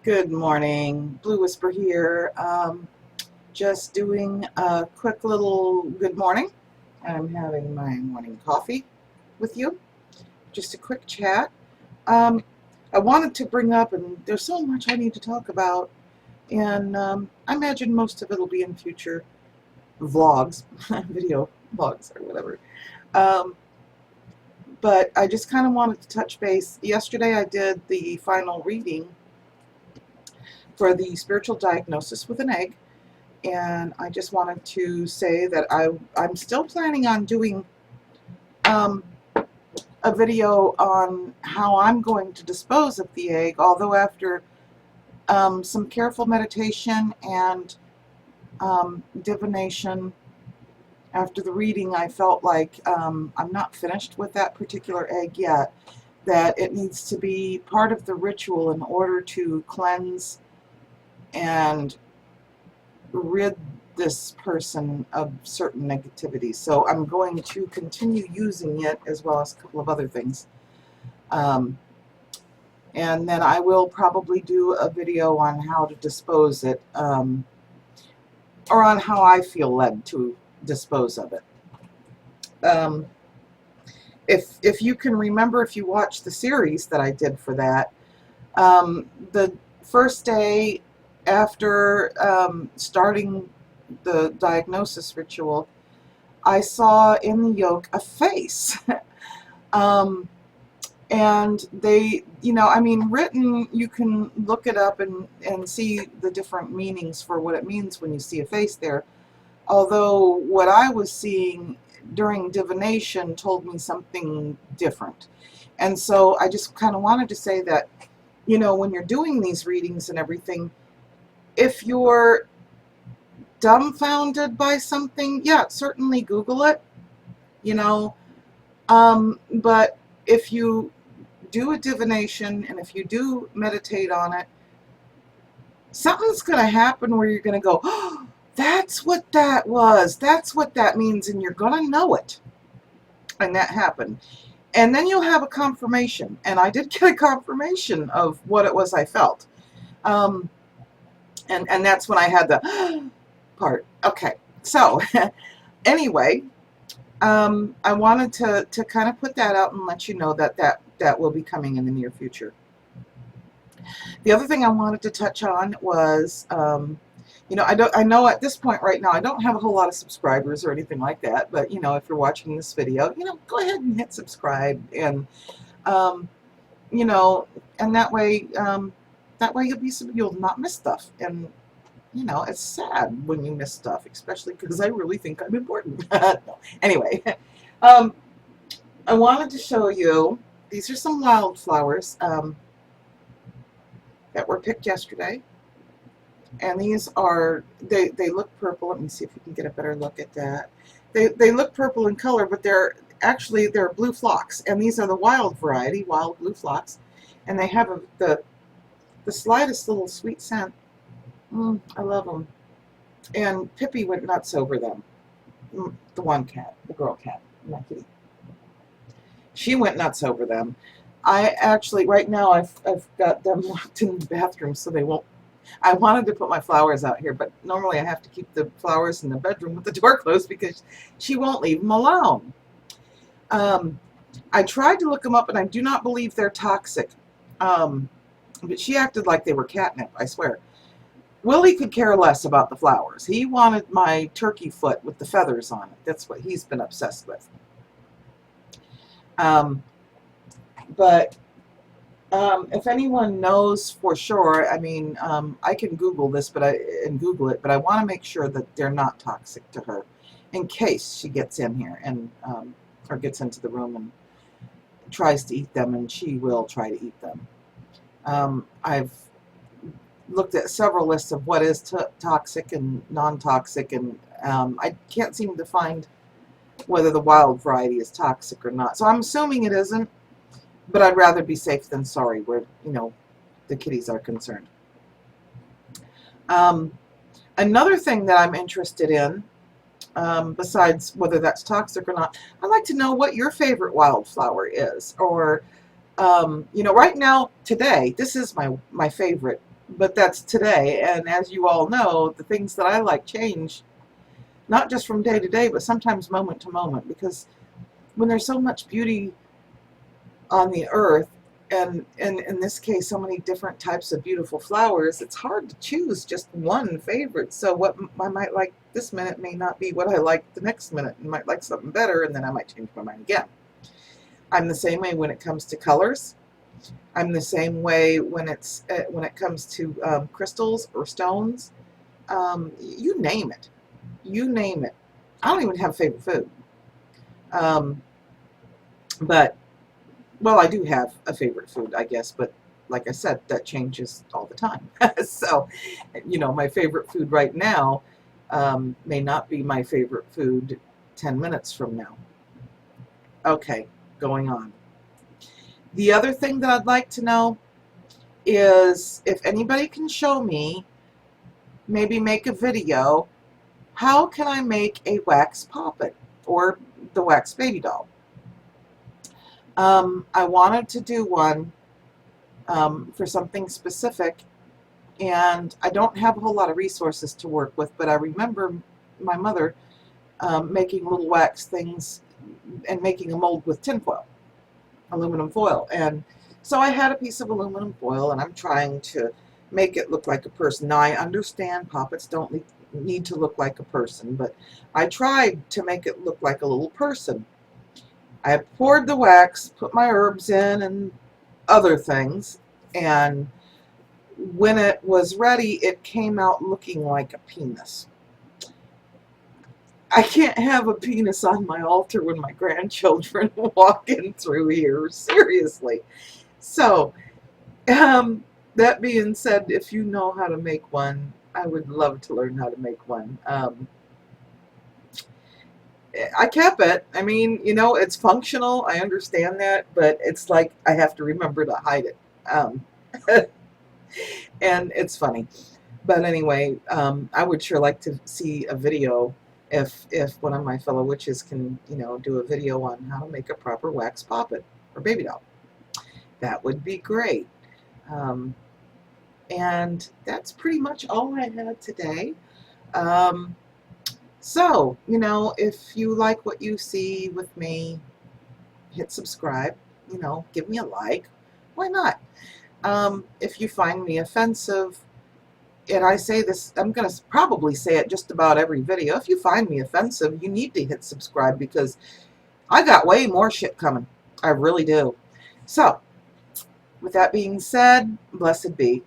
Good morning, Blue Whisper here. Just doing a quick little good morning. I'm having my morning coffee with you. Just a quick chat. Um, I wanted to bring up, and there's so much I need to talk about, and I imagine most of it will be in future vlogs, video vlogs, or whatever. Um, but I just kind of wanted to touch base. Yesterday I did the final reading for the spiritual diagnosis with an egg. And I just wanted to say that I'm still planning on doing um, a video on how I'm going to dispose of the egg, although after some careful meditation and divination, after the reading, I felt like I'm not finished with that particular egg yet, that it needs to be part of the ritual in order to cleanse and rid this person of certain negativity. So I'm going to continue using it as well as a couple of other things. And then I will probably do a video on how to dispose it, or on how I feel led to dispose of it. If you can remember, if you watched the series that I did for that, the first day after starting the diagnosis ritual, I saw in the yolk a face. And they, I mean, written, you can look it up and see the different meanings for what it means when you see a face there. Although what I was seeing during divination told me something different. And so I just kind of wanted to say that, when you're doing these readings and everything, if you're dumbfounded by something, yeah, certainly Google it, but if you do a divination and if you do meditate on it, something's going to happen where you're going to go, oh, that's what that was, that's what that means, and you're going to know it. And that happened. And then you'll have a confirmation, and I did get a confirmation of what it was I felt. And that's when I had the part. Okay, so anyway, I wanted to kind of put that out and let you know that will be coming in the near future. The other thing I wanted to touch on was, I know at this point right now I don't have a whole lot of subscribers or anything like that, but if you're watching this video, go ahead and hit subscribe, and and that way you'll not miss stuff. And it's sad when you miss stuff, especially because I really think I'm important. No. Anyway, I wanted to show you, these are some wildflowers that were picked yesterday. And these are, they look purple. Let me see if we can get a better look at that. They look purple in color, but they're blue phlox. And these are the wild variety, Wild Blue Phlox. And they have the slightest little sweet scent. I love them. And Pippi went nuts over them. The one cat, the girl cat, my kitty. She went nuts over them. I actually, right now, I've got them locked in the bathroom so they won't. I wanted to put my flowers out here, but normally I have to keep the flowers in the bedroom with the door closed because she won't leave them alone. I tried to look them up, and I do not believe they're toxic. But she acted like they were catnip, I swear. Willie could care less about the flowers. He wanted my turkey foot with the feathers on it. That's what he's been obsessed with. But if anyone knows for sure, I mean, I can Google this, but I want to make sure that they're not toxic to her, in case she gets in here and or gets into the room and tries to eat them, and she will try to eat them. I've looked at several lists of what is toxic and non-toxic, and I can't seem to find whether the wild variety is toxic or not. So I'm assuming it isn't, but I'd rather be safe than sorry where, the kitties are concerned. Another thing that I'm interested in, besides whether that's toxic or not, I'd like to know what your favorite wildflower is. Or, right now, today, this is my favorite but that's today. And as you all know, the things that I like change, not just from day to day, but sometimes moment to moment, because when there's so much beauty on the earth, and in this case so many different types of beautiful flowers, it's hard to choose just one favorite. So what I might like this minute may not be what I like the next minute, and might like something better, and then I might change my mind again. I'm the same way when it comes to colors. I'm the same way when it comes to crystals or stones. You name it. You name it. I don't even have a favorite food. Um, but Well, I do have a favorite food, I guess, but like I said, that changes all the time. So, my favorite food right now may not be my favorite food 10 minutes from now. Okay, going on. The other thing that I'd like to know is if anybody can show me, maybe make a video, how can I make a wax poppet or the wax baby doll? I wanted to do one for something specific, and I don't have a whole lot of resources to work with, but I remember my mother making little wax things and making a mold with tinfoil, aluminum foil. And so I had a piece of aluminum foil, and I'm trying to make it look like a person. Now, I understand poppets don't need to look like a person, but I tried to make it look like a little person. I poured the wax, put my herbs in and other things, and when it was ready, it came out looking like a penis. I can't have a penis on my altar when my grandchildren walk in through here, seriously. So, that being said, if you know how to make one, I would love to learn how to make one. I kept it. I mean, it's functional. I understand that, but it's like I have to remember to hide it. And it's funny. But anyway, I would sure like to see a video if one of my fellow witches can, do a video on how to make a proper wax poppet or baby doll. That would be great. And that's pretty much all I had today. So, if you like what you see with me, hit subscribe, give me a like. Why not? If you find me offensive, and I say this, I'm going to probably say it just about every video. If you find me offensive, you need to hit subscribe, because I got way more shit coming. I really do. So, with that being said, blessed be.